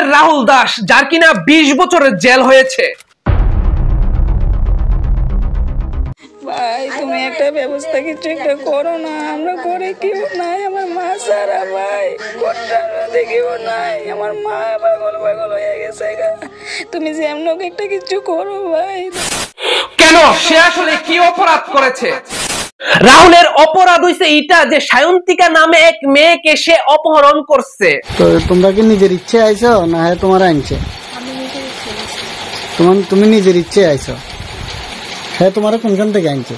নামের রাহুল দাস, যার কিনা 20 বছরের জেল হয়েছে। ভাই তুমি একটা ব্যবস্থা কিছু একটা করো না, আমরা ঘরে কেউ নাই, আমার মা সারা ভাই কেউ নাই, আমার মা পাগল পাগল হয়ে গেছে। তুমি যে এমন একটা কিছু করো ভাই। কেন, সে আসলে কি অপরাধ করেছে? রাহুলের অপরাধ হইছে এটা যে সায়ন্তিকা নামে এক মেয়েকে সে অপহরণ করছে। তো তোমরা কি নিজের ইচ্ছে আইছো না হ্যাঁ তোমার আনছে? তুমি নিজের ইচ্ছে আইছো? হ্যাঁ তোমার কোনখান থেকে আনছে?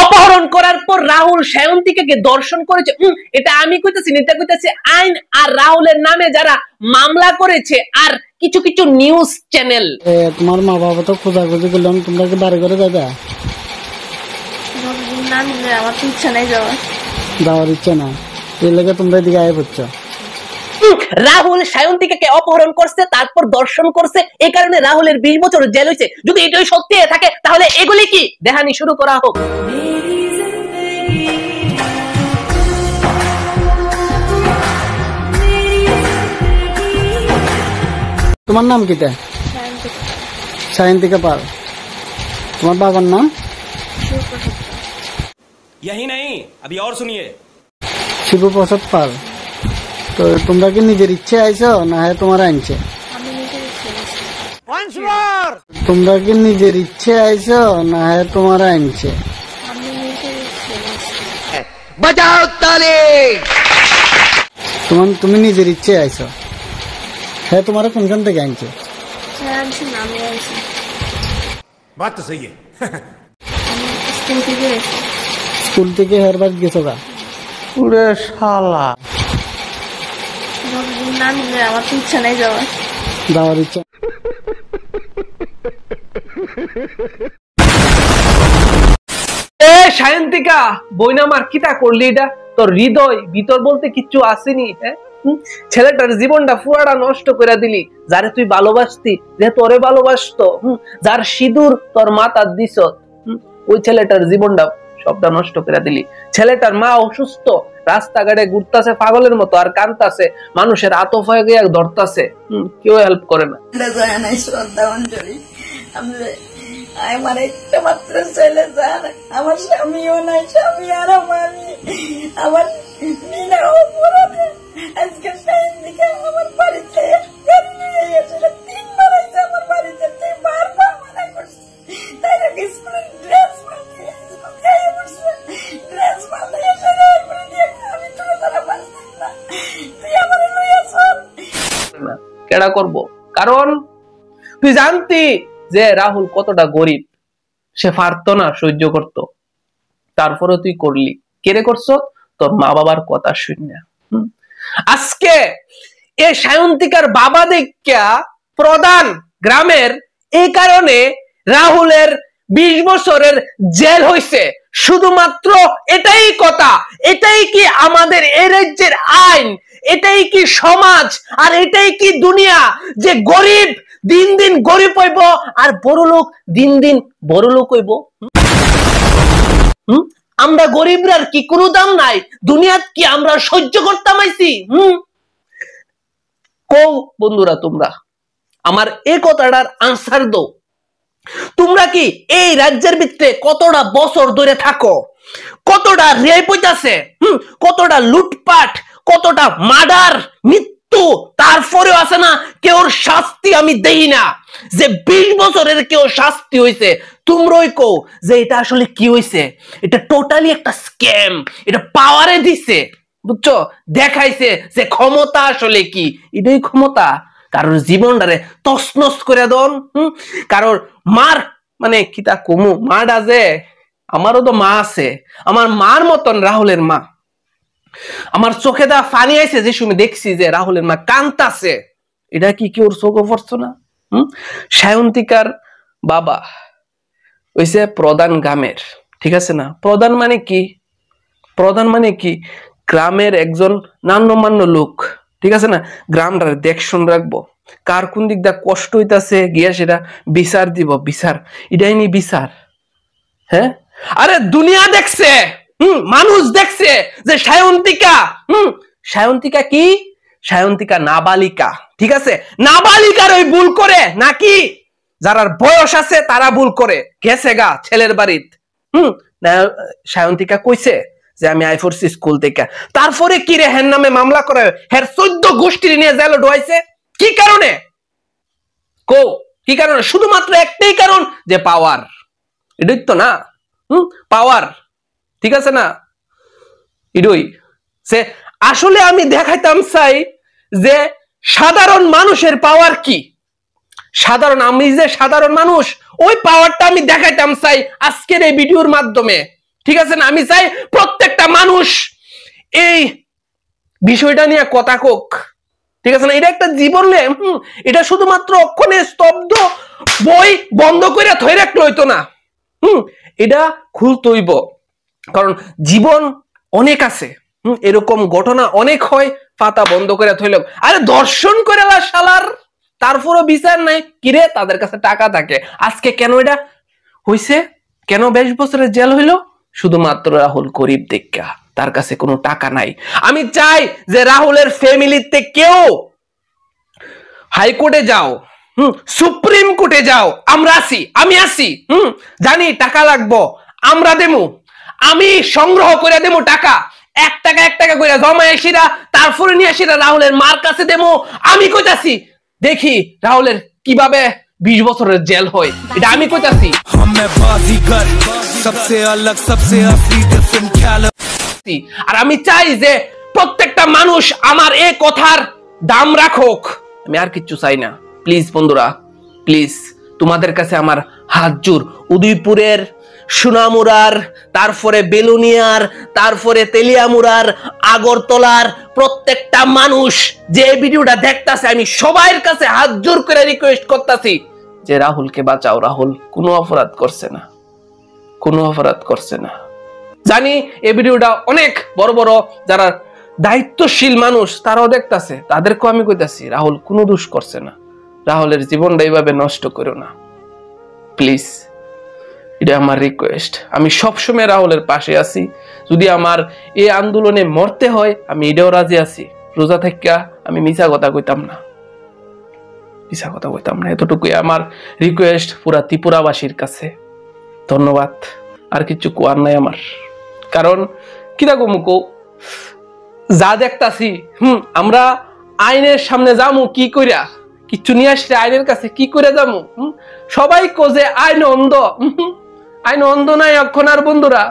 অপহরণ করার পর রাহুল সায়ন্তিকাকে দর্শন করেছে। এটা আমি কইতেছি, এটা কইতেছে আইন আর রাহুলের নামে যারা মামলা করেছে আর কিছু কিছু নিউজ চ্যানেল। তোমার মা বাবা তো খোঁজাখুঁজি করলাম, তোমরা কি বাড়ি করে যাবে? আমার ইচ্ছা নেই যাওয়ার ইচ্ছা না, এই লেগে তোমরা এদিকে আয় পড়ছো। রাহুল সায়ন্তিকাকে অপহরণ করছে, তারপর দর্শন করছে, এই কারণে রাহুলের 20 বছর জেল হয়েছে। যদি এটাই সত্যি থাকে তাহলে এগুলি কি দেখানি শুরু করা হোক। তোমার নাম কিটা? সায়ন্তিকা পাল। তোমার বাবার নাম? यही नहीं, अभी और सुनिए। শিবপ্রসাদ পাল। তো তোমরা কি নিজের ইচ্ছে আইছো না হ্যাঁ তোমার আনছে? তোমরা কি নিজের ইচ্ছে আইছো না হ্যাঁ তোমার আনছে? বাজাও তালি। তুমি নিজের ইচ্ছে আইছো? হ্যাঁ তোমার কোনখান থেকে আনছে? बात तो सही है। স্কুল থেকে হের বাদ গেছো গা? পুরে শালা। আমার ইচ্ছা নেই যাওয়ার ইচ্ছা। সায়ন্তিকা বইনামার কিতা করলি? এটা তোর হৃদয় ভিতর বলতে কিচ্ছু আসেনি? হ্যাঁ, ছেলেটার জীবনটা পুরাটা নষ্ট করে দিলি। যারে তুই ভালোবাসতি, যে তোরে ভালোবাসতো, যার সিঁদুর তোর মাথার দিস, ওই ছেলেটার জীবনটা সবটা নষ্ট করে দিলি। ছেলেটার মা অসুস্থ, রাস্তাঘাটে ঘুরতাছে পাগলের মতো আর কাঁদতাছে, মানুষের আতফ হয়ে গিয়ে ধরতাছে, কেউ হেল্প করে না। আমার একটা মাত্র ছেলে, স্যার আমার স্বামীও নাই, স্বামী আর আমার বিনা অপরাধে আজকে সায়ন্তিকা আমার বাড়িতে গাড়ি নিয়ে গেছিল, 3 বার আইছে আমার বাড়িতে, বারবার মানা করছে। তাই নাকি স্কুলের ড্রেস পাল্টে ড্রেস পাল্টে এসে করে দিয়ে আমি তোর দ্বারা পারতাম না, তুই আমার লইয়া চল না। কেডা করবো? কারণ তুই জানতি যে রাহুল কতটা গরিব, সে পারতো না, সহ্য করতো, তারপরে তুই করলি। কেড়ে করছো? তোর মা বাবার কথা শুনে। আজকে এই সায়ন্তিকার বাবা দেখা প্রধান গ্রামের, এই কারণে রাহুলের 20 বছরের জেল হয়েছে। শুধুমাত্র এটাই কথা, এটাই কি আমাদের এই রাজ্যের আইন, এটাই কি সমাজ, আর এটাই কি দুনিয়া যে গরিব দিন দিন গরিব হইব আর বড় লোক দিন দিন বড় লোক হইব? আমরা গরিবরার কি কোনো দাম নাই দুনিয়াত? কি আমরা সহ্য করতাম আইছি? কও বন্ধুরা, তোমরা আমার এই কথাটার আনসার দাও। তোমরা কি এই রাজ্যের ভিতরে কতটা বছর ধরে থাকো? কতটা রেপ হইতাছে, কতটা লুটপাট, কতটা মার্ডার, মৃত্যু, তারপরেও আছে না কেউ শাস্তি আমি দেই না। যে 20 বছরের কেউ শাস্তি হইছে, তোমরাই কও যে এটা আসলে কি হইছে? এটা টোটালি একটা স্ক্যাম। এটা পাওয়ারে দিছে, বুঝছো? দেখাইছে যে ক্ষমতা আসলে কি। এটাই ক্ষমতা, কারোর জীবনটারে তছনছ করে দন, কারোর মার মানে কিতা কমু, মাটা যে, আমারও তো মা আছে, আমার মার মতন রাহুলের মা। আমার চোখে দা পানি আইছে যে সময় দেখছি যে রাহুলের মা কাঁদতাছে। এটা কি কেউ চোখে পড়ছো না? সায়ন্তিকার বাবা হইছে প্রধান গ্রামের, ঠিক আছে না? প্রধান মানে কি? প্রধান মানে কি? গ্রামের একজন নান্যমান্য লোক, ঠিক আছে না, গ্রামটার দেখশন রাখবো, কার কোন দিক দা কষ্ট হইতাছে গিয়া সেটা বিচার দিব, বিচার, এটাই নি বিচার। হ্যাঁ, আরে দুনিয়া দেখছে, মানুষ দেখছে যে সায়ন্তিকা কি, সায়ন্তিকা নাবালিকা, ঠিক আছে, নাবালিকার ওই ভুল করে নাকি যারা বয়স আছে তারা ভুল করে গেছে গা ছেলের বাড়িত। সায়ন্তিকা কইছে যে আমি আইফোর্সি স্কুল থেকে, তারপরে কি রে হের নামে মামলা করে হের 14 গোষ্ঠী নিয়ে জেলে ঢুকাইছে। কি কারণে? কি কারণে? শুধুমাত্র একটাই কারণ, যে পাওয়ার। এটাই তো না, পাওয়ার, ঠিক আছে না, এটাই সে। আসলে আমি দেখাইতাম চাই যে সাধারণ মানুষের পাওয়ার কি, আমি যে সাধারণ মানুষ, ওই পাওয়ারটা আমি দেখাইতাম চাই আজকের এই ভিডিওর মাধ্যমে, ঠিক আছে না। আমি চাই প্রত্যেকটা মানুষ এই বিষয়টা নিয়ে কথা কোক, ঠিক আছে না। এটা একটা জীবনে, এটা শুধুমাত্র অক্ষণে স্তব্ধ বই বন্ধ করে থই রাখলে হইতো না, এটা খুলতে হইব, কারণ জীবন অনেক আছে, এরকম ঘটনা অনেক হয়, পাতা বন্ধ করে থইল। আরে দর্শন করে শালার, তারপরও বিচার নাই, কিরে তাদের কাছে টাকা থাকে। আজকে কেন এটা হইছে, কেন 20 বছরের জেল হইল? শুধুমাত্র রাহুল গরিব দেখা, তার কাছে কোনো টাকা নাই। আমি চাই যে রাহুলের ফ্যামিলিতে কেউ হাইকোর্টে যাও, সুপ্রিম কোর্টে যাও, আমরা আছি, আমি আছি, জানি টাকা লাগবো, আমরা দেমু, আমি সংগ্রহ করে দেবো টাকা, 1 টাকা 1 টাকা করে জমা আসিরা, তারপরে নিয়ে আসিরা রাহুলের মার কাছে দেবো। আমি কইতাছি, দেখি রাহুলের কিভাবে 20 বছরের জেল হয়, এটা আমি কইতাছি। আর আমি চাই যে প্রত্যেকটা মানুষ আমার এই কথার দাম রাখুক, আমি আর কিচ্ছু চাই না। প্লিজ বন্ধুরা, প্লিজ তোমাদের কাছে আমার হাত জোর, উদয়পুরের, সোনামুড়ার, তারপরে বেলুনিয়ার, তারপরে তেলিয়ামুড়ার, আগরতলার প্রত্যেকটা মানুষ যে ভিডিওটা দেখতাছে, আমি সবার কাছে হাত জোর করে রিকোয়েস্ট করতেছি যে রাহুলকে বাঁচাও। রাহুল কোনো অপরাধ করছে না, কোনো অপরাধ করছে না। জানি এই ভিডিওটা অনেক বড় বড় যারা দায়িত্বশীল মানুষ তারাও দেখতাছে, তাদেরকেও আমি কইতাছি রাহুল কোনো দোষ করছে না, রাহুলের জীবনটা এইভাবে নষ্ট করো না প্লিজ, এটা আমার রিকোয়েস্ট। আমি সবসময় রাহুলের পাশে আছি, যদি আমার এই আন্দোলনে মরতে হয় আমি এটাও রাজি আছি। রোজা থেকে আমি মিছা কথা কইতাম না, মিছা কথা কইতাম না, এতটুকুই আমার রিকোয়েস্ট পুরা ত্রিপুরাবাসীর কাছে। ধন্যবাদ, আর কিছু কোয়ার নাই আমার, কারণ কি দেখো মুকো যা দেখতাছি, আমরা আইনের সামনে যামু কি কইরা, কিচ্ছু নিয়ে আসলে আইনের কাছে কি করে যামু? সবাই কোজে আইন অন্ধ, আইন অন্ধ নাই এখন আর বন্ধুরা,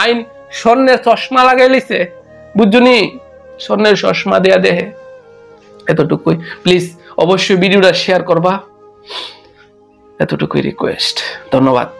আইন স্বর্ণের চশমা লাগাই লিছে, বুঝছনি, স্বর্ণের চশমা দেয়া দেহে। এতটুকুই, প্লিজ অবশ্যই ভিডিওটা শেয়ার করবা, এতটুকুই রিকোয়েস্ট। ধন্যবাদ।